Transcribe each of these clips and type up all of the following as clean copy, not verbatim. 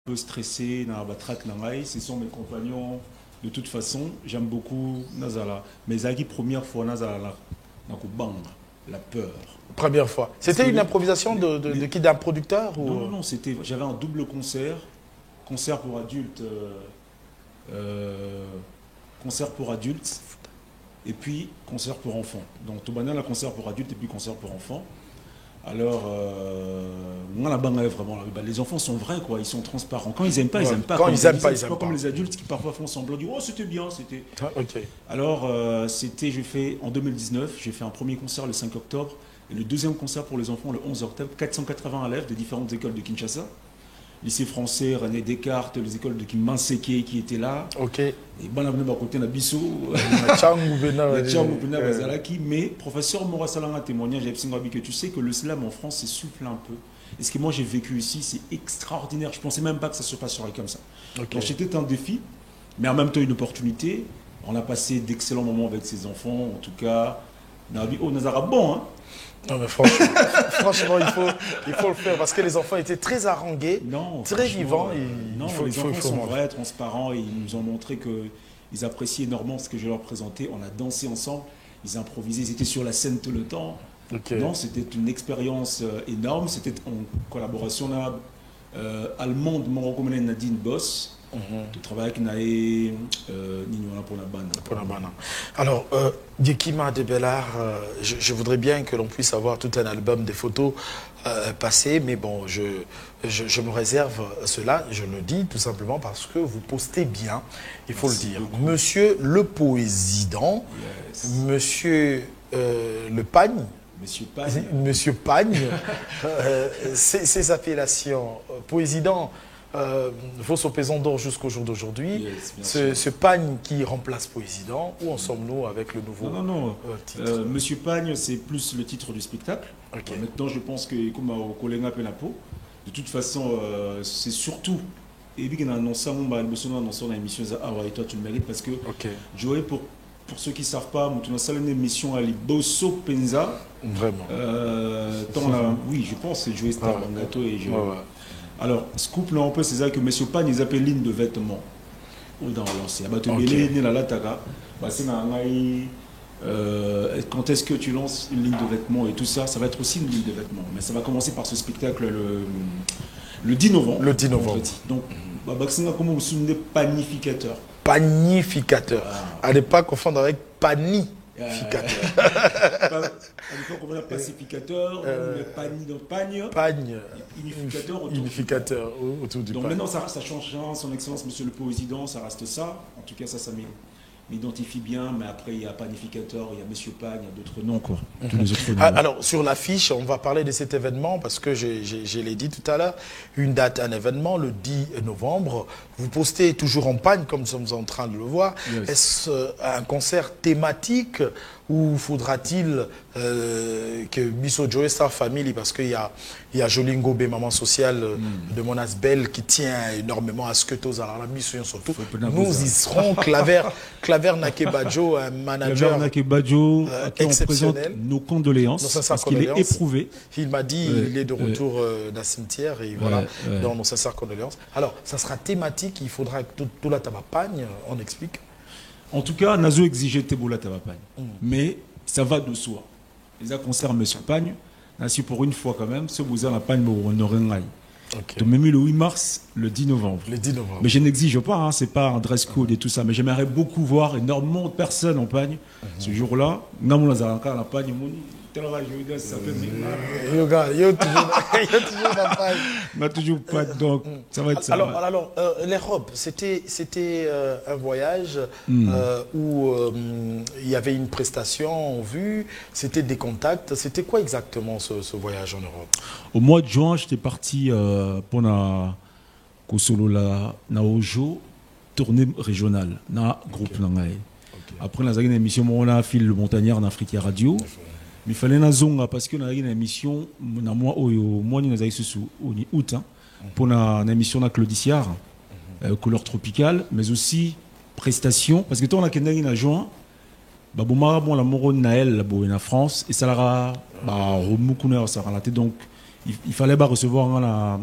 peu stressé dans la track nangai, ce sont mes compagnons. De toute façon, j'aime beaucoup Nazala. Mais Zaki, première fois, Nazala, la peur. Première fois. C'était une improvisation de qui, d'un producteur ou... Non, j'avais un double concert. Concert pour adultes. Concert pour adultes. Et puis, concert pour enfants. Donc, tout banal, concert pour adultes et puis concert pour enfants. Alors, moi, la banque, vraiment, les enfants sont vrais, quoi. Ils sont transparents. Quand ils n'aiment pas, ils n'aiment pas. Quand ils n'aiment pas, ils n'aiment pas. pas. Comme les adultes qui parfois font semblant, disent oh, c'était bien, c'était. Ok. Alors, j'ai fait en 2019, j'ai fait un premier concert le 5 octobre et le deuxième concert pour les enfants le 11 octobre. 480 élèves de différentes écoles de Kinshasa. Lycée français, René Descartes, les écoles de Kimanseke qui étaient là. Ok. Et bon, à côté de Bissou. Mais professeur Mora Salanga témoignage, que tu sais que le slam en France, c'est souffle un peu. Et ce que moi j'ai vécu ici, c'est extraordinaire. Je ne pensais même pas que ça se passerait comme ça. Okay. Donc c'était un défi, mais en même temps une opportunité. On a passé d'excellents moments avec ses enfants, en tout cas. Oh, Nazara, bon, hein. Non mais franchement, il faut le faire parce que les enfants étaient très harangués, très vivants. Les enfants sont vrais, transparents et ils nous ont montré qu'ils appréciaient énormément ce que je leur présentais. On a dansé ensemble, ils improvisaient, ils étaient sur la scène tout le temps. Okay. Non, c'était une expérience énorme. C'était en collaboration allemande, Morocco-Mélène Nadine Boss. De travail avec Naé Nignola pour la bande. Alors, Diekima de Bellard, je voudrais bien que l'on puisse avoir tout un album des photos passées, mais bon, je me réserve cela, je le dis tout simplement parce que vous postez bien, il faut le dire. Beaucoup. Monsieur le Poésident, yes. Monsieur le Pagne, Monsieur Pagne, ces appellations, Poésident. Vos pesant d'or jusqu'au jour d'aujourd'hui, yes, ce Pagne qui remplace Poésident, où en sommes-nous avec le nouveau titre Monsieur Pagne, c'est plus le titre du spectacle. Okay. Maintenant, je pense que comme au Kolenga Penapo, de toute façon, c'est surtout. Et puis, on a annoncé dans l'émission et toi, tu le mérites parce que Joey, pour ceux qui ne savent pas, on a salé une émission à Liboso Penza. Vraiment. Oui, je pense que c'est Joey Star Bangato et je. Alors, ce couple, on peut c'est ça que M. Pagne, ils appellent ligne de vêtements. Ou dans l'ancien. Quand est-ce que tu lances une ligne de vêtements et tout ça, ça va être aussi une ligne de vêtements. Mais ça va commencer par ce spectacle le 10 novembre. Le 10 novembre. Donc, comment vous souvenez panificateur. Panificateur. À ne pas confondre avec pani. Pacificateur, pagne. Unificateur autour du donc pagne. Maintenant, ça change, son excellence, monsieur le président, ça reste ça. En tout cas, ça m'identifie bien, mais après, il y a panificateur, il y a monsieur Pagne, il y a d'autres noms, quoi. Alors, sur l'affiche, on va parler de cet événement, parce que je l'ai dit tout à l'heure, une date, un événement, le 10 novembre. Vous postez toujours en Pagne, comme nous sommes en train de le voir. Yes. Est-ce un concert thématique ou faudra-t-il que Bisso Joey Star Family, parce qu'il y a Jolingo B, maman sociale de Monas Bell, qui tient énormément à ce que tous alors la mission surtout. Nous y serons. Claver Nakebadjo, un manager Claver Nakebadjo, exceptionnel. Nos condoléances, parce qu'il est éprouvé. Il m'a dit il est de retour d'un cimetière et voilà, dans nos sincères condoléances. Alors, ça sera thématique, il faudra que tout la tabapagne, on explique. En tout cas, Nazo exigeait Teboula Tabapagne. Mais ça va de soi. Les concerts M. Pagne, ainsi pour une fois quand même, ce Bouza la Pagne Moronnorengaï. Donc, même le 8 mars, le 10 novembre. Le 10 novembre. Mais je n'exige pas, hein, c'est pas un dress code et tout ça. Mais j'aimerais beaucoup voir énormément de personnes en Pagne. Ce jour-là, Namou Lazaranka, la Pagne, ça fait on n'a toujours pas, donc ça va être ça. Alors les robes, c'était un voyage où il y avait une prestation en vue, c'était des contacts. C'était quoi exactement ce voyage en Europe? Au mois de juin, j'étais parti pour la Kosolola Naojo, tournée régionale, na groupe Nangaï. Après, on a une émission, on a fait le montagnard en Afrique Radio. Mais il fallait une zonga parce qu'on a une émission, moi, nous avons sous août, pour une émission avec Claudiciard, couleur tropicale, mais aussi prestation. Parce que toi, on a une juin, la Moron Naël, en France, et ça l'a remoucouné, ça a donc il fallait pas recevoir la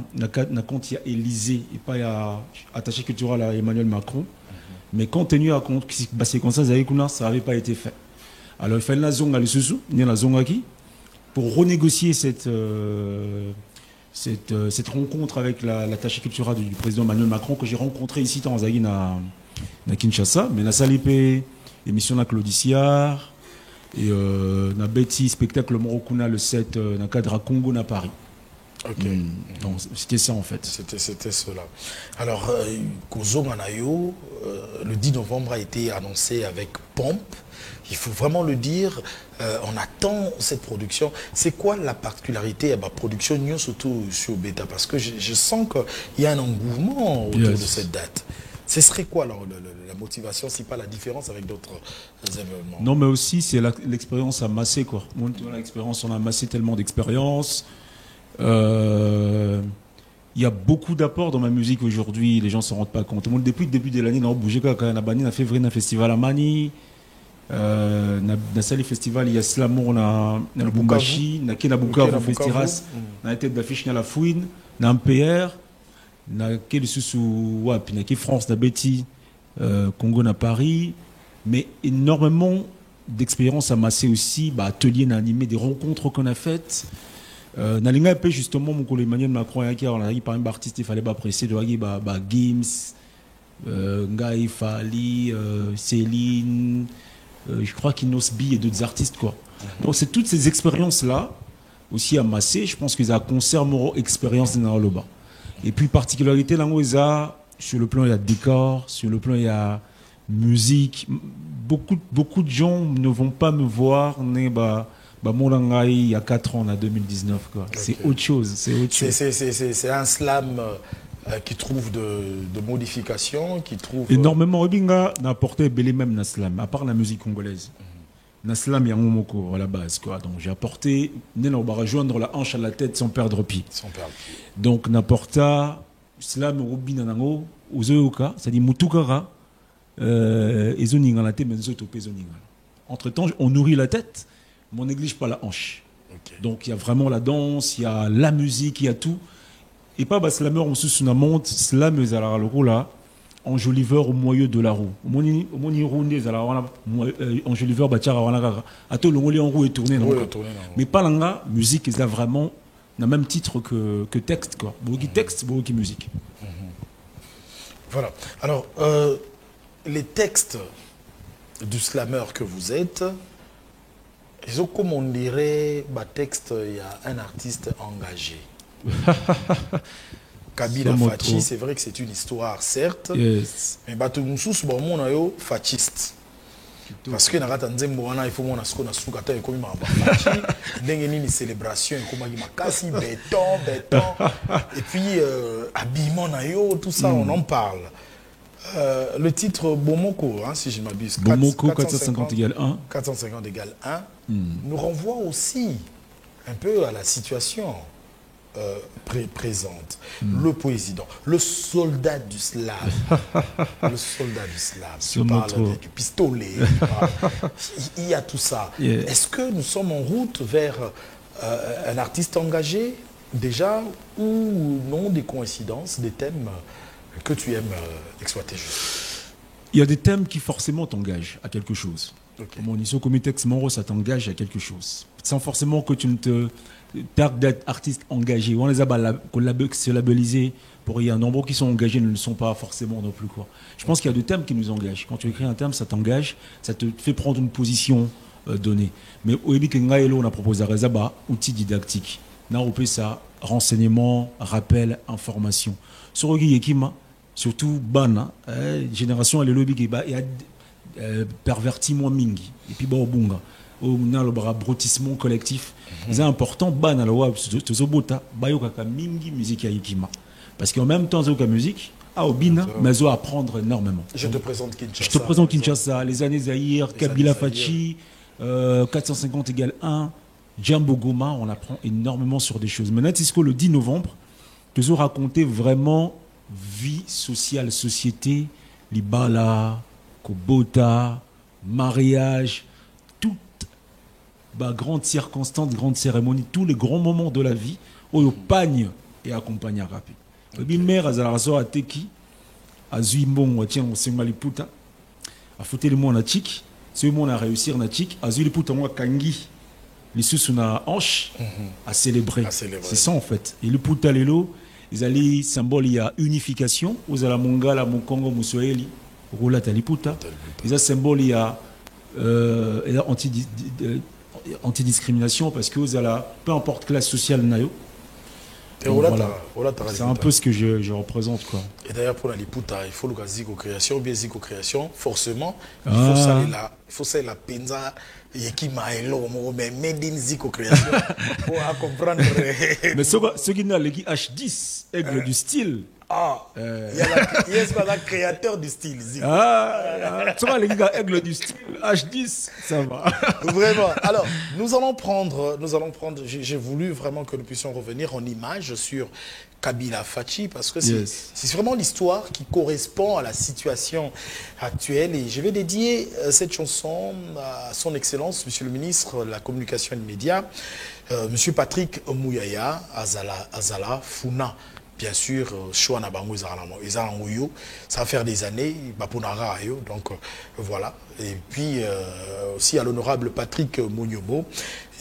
compte il y a Élysée et pas il y a attaché culturel à Emmanuel Macron. Mais compte tenu à compte qui passé comme ça ça n'avait pas été fait. Alors il fallait la zone à l'Isuzu, la zone qui pour renégocier cette rencontre avec l'attaché culturel du président Emmanuel Macron que j'ai rencontré ici dans Zagin à Kinshasa, mais la salipé émission à Claudiciard et na Betty spectacle Morokuna le 7 dans le cadre à Congo à Paris. Ok. Donc c'était ça en fait. C'était cela. Alors, Kozo Manayo, le 10 novembre a été annoncé avec pompe. Il faut vraiment le dire. On attend cette production. C'est quoi la particularité de la production, surtout sur Beta? Parce que je sens qu'il y a un engouement autour de cette date. Ce serait quoi la motivation, si pas la différence avec d'autres événements? Non, mais aussi c'est l'expérience amassée quoi. On a amassé tellement d'expérience. Il y a beaucoup d'apports dans ma musique aujourd'hui, les gens ne s'en rendent pas compte. Depuis le début de l'année, on a bougé quand on a banni, on a fait un festival à Mani, on a salé festival, il y a Slamour, on a le Bumbashi, on a Kena Bukavu Festival, on a été d'affiche à la Fouine, on a un PR, on a Kena Soussou, puis on a France, on a Betty, Congo, on a Paris, mais énormément d'expériences amassées aussi, ateliers, on a animé des rencontres qu'on a faites. Nalinga pe justement mon collègue Emmanuel Macron qui on a dit par un artiste il fallait pas presser de Gims, Ngai Fali, Céline, je crois qu'Inosbi et d'autres artistes quoi. Donc c'est toutes ces expériences là aussi amassées, je pense qu'ils ont conservé expérience dans le bas. Et puis particularité là où ils ont sur le plan il y a décor, sur le plan il y a musique, beaucoup de gens ne vont pas me voir il y a 4 ans, en 2019. Okay. C'est autre chose. C'est un slam qui trouve de modifications, qui trouve... Énormément. Obinga n'a apporté belé même na slam, à part la musique congolaise. Na slam, il y a un momoko à la base. Quoi. Donc j'ai apporté, on va rejoindre la hanche à la tête sans perdre pied. Donc n'apporta slam Robin Nanango, Ozoyoka, c'est-à-dire Mutukara, et Zoninga la tête, mais Zotope Zoninga. Entre-temps, on nourrit la tête. Mais on néglige pas la hanche. Okay. Donc il y a vraiment la danse, il y a la musique, il y a tout. Et pas slammer on se monte, slam à la roue là, enjoliveur au moyeu de la roue. Au moni roundé à la enjoliveur bachara wana à tout le monde en roue et tourner. Mais pas langa musique ils a vraiment le même titre que texte quoi. Beaucoup texte, beaucoup musique. Voilà. Alors les textes du slammer que vous êtes. Comme on dirait, texte, il y a un artiste engagé. Kabila Fachi, c'est vrai que c'est une histoire, certes, yes. Mais Batumoussous, bon, on fasciste. Parce que il faut une célébration, béton. Et puis, habillement, tout ça, on en parle. Le titre Bomoko, si je ne m'abuse, Bomoko 450 égale 1. 450 égale 1 nous renvoie aussi un peu à la situation présente. Le président, le soldat du slam, tu parles du pistolet, il y a tout ça. Yeah. Est-ce que nous sommes en route vers un artiste engagé déjà ou non, des coïncidences, des thèmes que tu aimes exploiter juste? Il y a des thèmes qui forcément t'engagent à quelque chose. Okay. Comme on dit, comme texte Moro, ça t'engage à quelque chose. Sans forcément que tu ne te tardes d'être artiste engagé. On les a se labellisés pour il y a un nombre qui sont engagés ne le sont pas forcément non plus quoi. Je pense qu'il y a des thèmes qui nous engagent. Quand tu écris un thème, ça t'engage, ça te fait prendre une position donnée. Mais au début on a proposé à Rezaba outil didactique. On a repris ça renseignement, rappel, information. Sur Yekima, surtout Bana, génération elle est lobby qui a perverti moins mingi et puis bunga on a le brotissement collectif c'est important Bana la web tozobota bayokaka mingi musique ya Yekima parce qu'en même temps zoka musique Obina mais zo apprendre énormément. Je te présente Kinshasa, les années Zaïre, Kabila Fachi, 450 égale 1, Djambo Goma, on apprend énormément sur des choses. Maintenant Tisco le 10 novembre toujours raconter vraiment vie sociale, société, libala, kobota, mariage, toutes grandes circonstances, grandes cérémonies, tous les grands moments de la vie, oyo pagne et accompagne rapide. Le maire azalazo a teki azui mbongo tient au senga liputa a fouté le monde à tic, ce monde a réussi na tic, azui liputa moi kangi les sous na hanche à célébrer. C'est ça en fait. Et le puta lelo ils allaient symbole il y a unification aux ala mongala mon Congo musoeli roula taliputa. Ils a symbole il y a antidiscrimination parce que aux ala peu importe classe sociale nayo. Voilà. C'est un peu ce que je représente quoi. Et d'ailleurs pour la liputa, il faut le zico création, bien zico création, forcément il faut ça la penza et qui m'a mais made in zico création pour comprendre. Mais ce qui n'a le H10 aigle du style. Il y a la créateur du style. Tu vois les gars aigle du style H10, ça va. Vraiment. Alors, nous allons prendre. J'ai voulu vraiment que nous puissions revenir en image sur Kabila Fachi parce que c'est vraiment l'histoire qui correspond à la situation actuelle et je vais dédier cette chanson à son excellence, Monsieur le ministre de la Communication et des Médias, Monsieur Patrick Mouyaya Azala Funa. Bien sûr, choix na bango ça va faire des années, donc voilà. Et puis aussi à l'honorable Patrick Mounyomo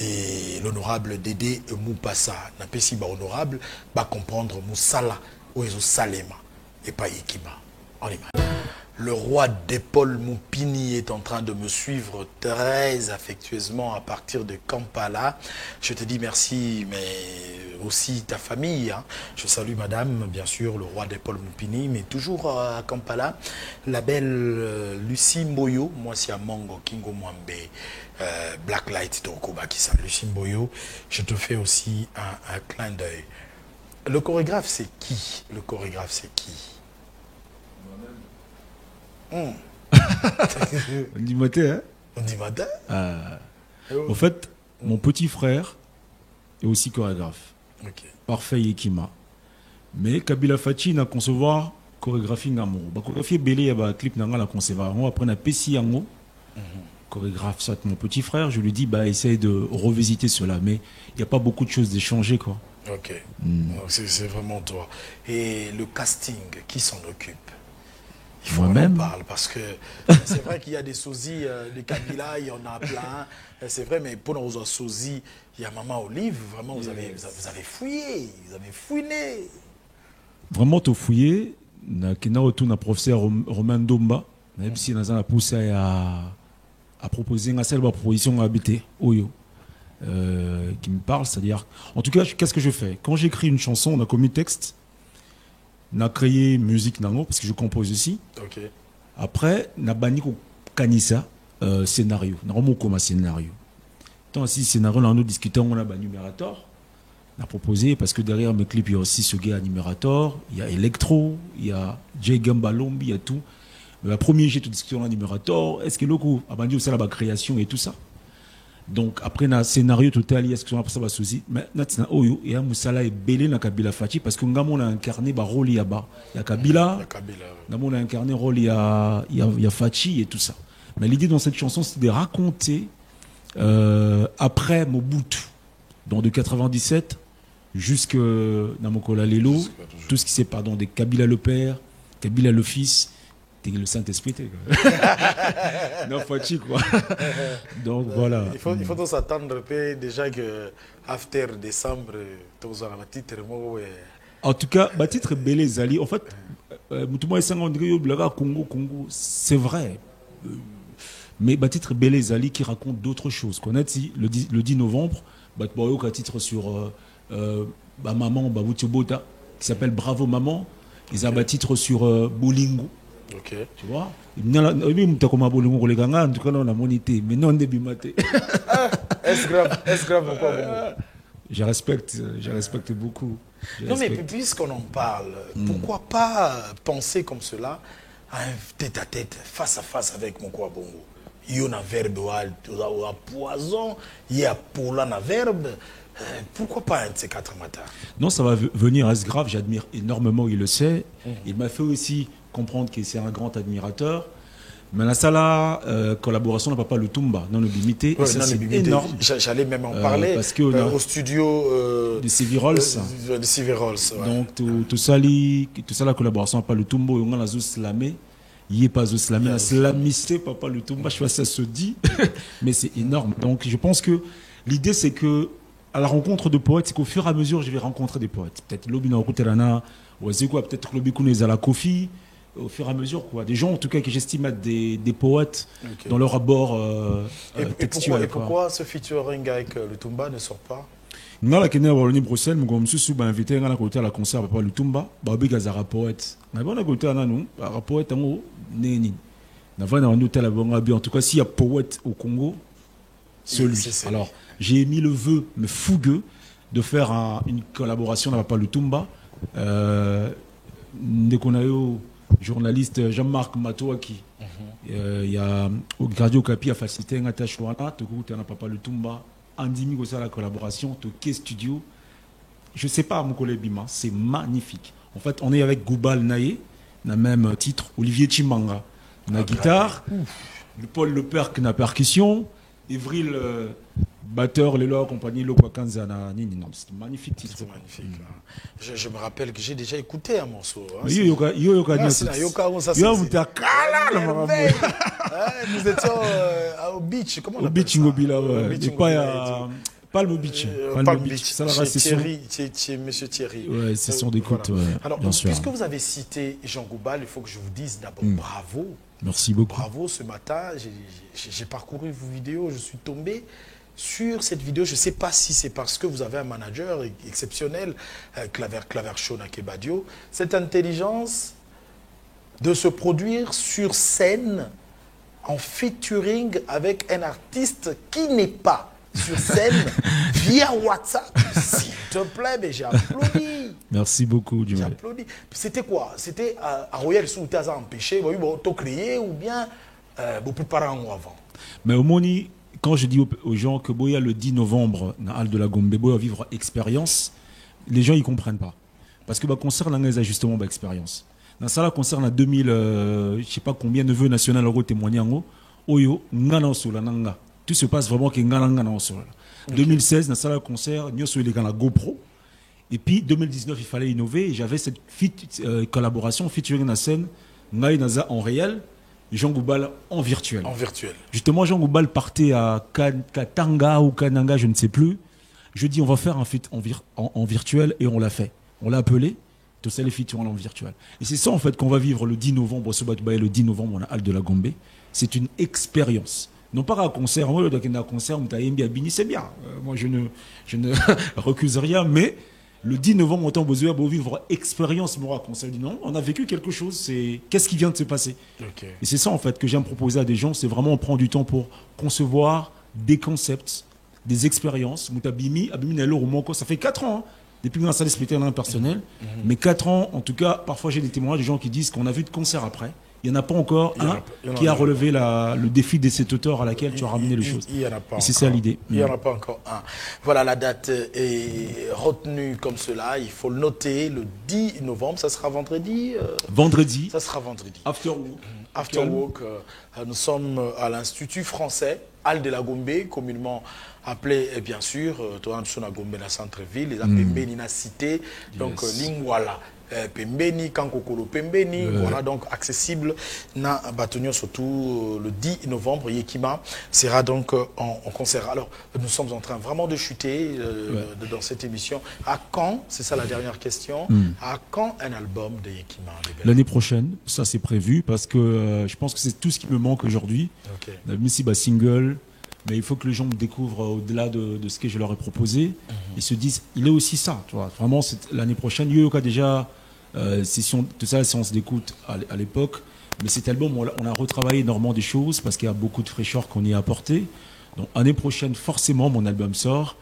et l'honorable Dédé Moupassa. N'a pas si honorable, va comprendre Moussala ou Salema et pas Yekima. En image. Le roi d'Épaule Moupini est en train de me suivre très affectueusement à partir de Kampala. Je te dis merci, mais aussi ta famille. Hein. Je salue madame, bien sûr, le roi d'Épaule Moupini, mais toujours à Kampala. La belle Lucie Mboyo, moi c'est à Mongo, Kingo Mwambe, Blacklight Tokuba qui s'appelle Lucie Mboyo. Je te fais aussi un clin d'œil. Le chorégraphe, c'est qui? Le chorégraphe, c'est qui? On dit matin, hein? On dit matin. En fait, mon petit frère est aussi chorégraphe. Parfait Yekima. Mais Kabila Fachi n'a concevoir chorégraphie ngamo. Ba chorégraphie belé ya ba clip nanga la concevoir. On après na pesi yango. Chorégraphe soit mon petit frère, je lui dis bah essaye de revisiter cela mais il n'y a pas beaucoup de choses d'échanger quoi. OK. C'est vraiment toi. Et le casting, qui s'en occupe? Il faut qu'on en parle parce que c'est vrai qu'il y a des sosies, des Kabila, il y en a plein. C'est vrai, mais pour nos sosies, il y a Maman Olive. Vraiment, vous avez fouillé, vous avez fouiné. Vraiment, tu as fouillé. Kena retourne à professeur Romain Domba. Même si nous avons poussé à proposer une seule proposition à habiter. Oyo. Qui me parle, c'est-à-dire. En tout cas, qu'est-ce que je fais? Quand j'écris une chanson, on a commis texte. On a créé musique nango parce que je compose aussi. Après, on a banni kanisa scénario. On a remis comme un scénario. Tant si scénario, on a discuté, on a banni numérateur. On a proposé parce que derrière mes clips, il y a aussi ce gars numérateur, il y a Electro, il y a Jay Gambalombi, il y a tout. Mais la première j'ai tout discuté en numérateur. Est-ce que le coup a banni aussi la création et tout ça? Donc après un scénario total est-ce que ça va souci mais natina oyo et Moussala est belé na Kabila Fachi parce que ngamo a incarné ba rôle yaba il y a Kabila ngamo a incarné rôle il y a Fachi et tout ça mais l'idée dans cette chanson c'est de raconter après Mobutu donc de 97 jusque Namokola Lelo tout ce qui s'est pardon de Kabila le père Kabila le fils le Saint-Esprit. Non, Fachi, quoi. Donc, voilà. Il faut s'attendre déjà que after décembre, tu auras un titre. En tout cas, le titre Belé Zali, en fait, Congo, c'est vrai. Mais le titre Belé Zali qui raconte d'autres choses. Qu'on a dit le 10 novembre, il y a un titre sur maman, Bota, qui s'appelle Bravo Maman. Ils ont un titre sur Bolingo. Tu vois, est-ce grave ou pas? Je respecte beaucoup. Non mais puisqu'on en parle, pourquoi pas penser comme cela à un tête-à-tête, face à face avec mon quoi bongo? Il y a un verbe à poison, il y a pour un verbe. Pourquoi pas un de ces 4 matins? Non, ça va venir à ce grave, j'admire énormément, il le sait. Il m'a fait aussi comprendre que c'est un grand admirateur. Mais la salle collaboration n'a pas le Tumba, non le limité. Ouais, c'est énorme. J'allais même en parler parce que au studio de Sevirols. De Sevirols. Ouais. Donc tout ça la collaboration n'a pas le Tumba. On a la slamé. Il n'y a pas de slamé. La slamisté pas le Tumba. Je sais pas si ça se dit, mais c'est énorme. Donc je pense que l'idée c'est que à la rencontre de poètes, c'est qu'au fur et à mesure je vais rencontrer des poètes. Peut-être Lobina Okutelana, ou c'est quoi, peut-être Lobikune Zala Kofi. Au fur et à mesure, quoi. Des gens, en tout cas, que j'estime être des poètes dans leur abord textuel. Et pourquoi ce featuring avec le Tumba ne sort pas? Non, la Kenya Wallonie Bruxelles, je suis invité à la concert par le Tumba, Babi Gazara poète. Mais bon, on a côté à nous, par poète à moi, Néni. En tout cas, s'il y a poète au Congo, celui. Alors, j'ai émis le vœu, mais fougueux, de faire une collaboration avec le Tumba. Ndekonayo, journaliste Jean-Marc Matouaki. Il y a Radio Capi a facilité un attache wana, tu n'as pas le Tumba, Andimi Gosa la collaboration, Toké Studio. Je sais pas, mon collègue Bima, c'est magnifique. En fait, on est avec Goubal Naye, le même titre, Olivier Chimanga, la guitare, Paul Leperc, la percussion, Evril batteur, les lois, compagnie, Lokwa Kanzana, non, c'est un magnifique titre. C'est magnifique. Je me rappelle que j'ai déjà écouté un morceau. Hein, nous étions au beach, comment on appelle ça? Palm Beach. Palm Beach. Ça, c'est Monsieur Thierry. Ouais, c'est son écoute. Voilà. Ouais, alors, puisque vous avez cité Jean Goubal, il faut que je vous dise d'abord bravo. Merci beaucoup. Bravo, ce matin, j'ai parcouru vos vidéos, je suis tombé sur cette vidéo. Je ne sais pas si c'est parce que vous avez un manager exceptionnel, Claver Shona Kebadio, cette intelligence de se produire sur scène en featuring avec un artiste qui n'est pas sur scène via WhatsApp. S'il te plaît, mais j'ai applaudi. Merci beaucoup, j'ai applaudi. C'était quoi? C'était à Royal sous Taza empêché, bon, t'as créé ou bien beaucoup parents avant. Mais au Moni, quand je dis aux gens que Boya le 10 novembre, dans Hall de la Gombe, Boya vivre expérience, les gens ils comprennent pas. Parce que concerne les ajustements expérience. Dans ça, concerne 2000, je sais pas combien de vœux nationaux ont témoigné en haut. Oyo, ngana sola nanga. Tout se passe vraiment que ngana sola. 2016, dans ça, concert, nous sommes les GoPro. Et puis 2019, il fallait innover. Et j'avais cette collaboration featuring la scène, Ngaï Naza en réel. Jean Goubal en virtuel. En virtuel. Justement, Jean Goubal partait à Katanga ou Kananga, je ne sais plus. Je dis, on va faire un feat en virtuel et on l'a fait. On l'a appelé, tout ça les featuring en virtuel. Et c'est ça en fait qu'on va vivre le 10 novembre, le 10 novembre, on a Hall de la Gombe. C'est une expérience. Non pas un concert, moi, un concert, c'est bien. Moi, je ne recuse rien, mais le 10 novembre, on a besoin de vivre expérience, moi, concert. Non, on a vécu quelque chose, c'est qu'est-ce qui vient de se passer. Et c'est ça, en fait, que j'aime proposer à des gens, c'est vraiment prendre du temps pour concevoir des concepts, des expériences. Ça fait 4 ans, hein, depuis que j'ai installé ce spectacle personnel, mais 4 ans, en tout cas, parfois j'ai des témoignages de gens qui disent qu'on a vu de concert après. Il n'y en a pas encore un qui a relevé le défi de cet auteur à laquelle tu as ramené les choses. Il n'y en a pas. C'est ça l'idée. Il n'y en a pas encore un. Voilà, la date est retenue comme cela. Il faut le noter. Le 10 novembre, ça sera vendredi. Vendredi. Ça sera vendredi. After Work. Nous sommes à l'Institut français, Hall de la Gombe, communément appelé, bien sûr, Toansona Gombe, la centre-ville, les Pembeni, la cité, donc Lingwala. Pembeni, Kankokolo Pembeni, voilà, donc accessible na Batonio, surtout le 10 novembre. Yekima sera donc en concert. Alors, nous sommes en train vraiment de chuter dans cette émission. À quand, c'est ça la dernière question, à quand un album de Yekima? L'année prochaine, ça c'est prévu, parce que je pense que c'est tout ce qui me manque aujourd'hui. La musique single, mais il faut que les gens me découvrent au-delà de ce que je leur ai proposé. Ils se disent, il est aussi ça, tu vois. Vraiment, l'année prochaine, il y a déjà tout ça, séance d'écoute à l'époque. Mais cet album, on a retravaillé énormément des choses parce qu'il y a beaucoup de fraîcheur qu'on y a apporté. Donc, année prochaine, forcément, mon album sort.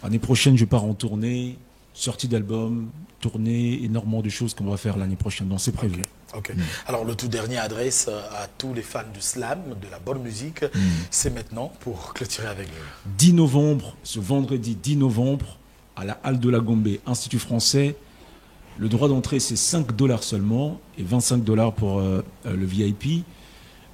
Année prochaine, je pars en tournée, sortie d'album, tournée, énormément de choses qu'on va faire l'année prochaine. Donc, c'est prévu. Okay. Alors, le tout dernier adresse à tous les fans du slam, de la bonne musique, c'est maintenant pour clôturer avec nous. 10 novembre, ce vendredi 10 novembre, à la Hall de la Gombe, Institut français. Le droit d'entrée, c'est $5 seulement et $25 pour le VIP.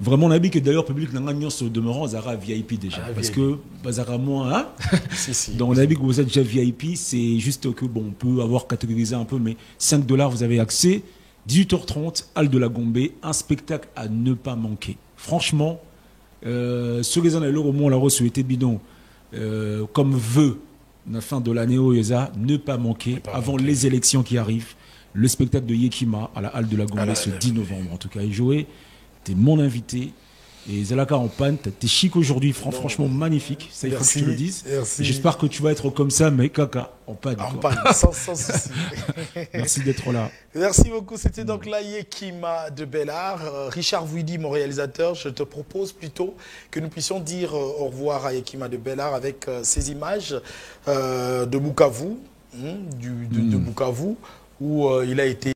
Vraiment, on a dit que d'ailleurs, le public n'a pas se demeurant, Zara VIP déjà. Parce que Zara moins, hein. Si. Donc, on a dit que vous êtes déjà VIP, c'est juste que, bon, on peut avoir catégorisé un peu, mais $5, vous avez accès. 18h30, Halle de la Gombe, un spectacle à ne pas manquer. Franchement, ceux qui ont au moins la souhaité bidon, comme vœu, la fin de l'année, ne pas manquer, avant les élections qui arrivent, le spectacle de Yekima à la Halle de la Gombe ce 10 novembre. En tout cas, Joé, t'es mon invité. Et Zalaka en panne, t'es chic aujourd'hui, franchement magnifique. Ça, il faut que tu le dises. J'espère que tu vas être comme ça, mais caca, en panne. En panne, sans souci. Merci d'être là. Merci beaucoup. C'était donc là Yekima de Bellard. Richard Vouidi, mon réalisateur, je te propose plutôt que nous puissions dire au revoir à Yekima de Bellard avec ces images de Bukavu, de Bukavu, où il a été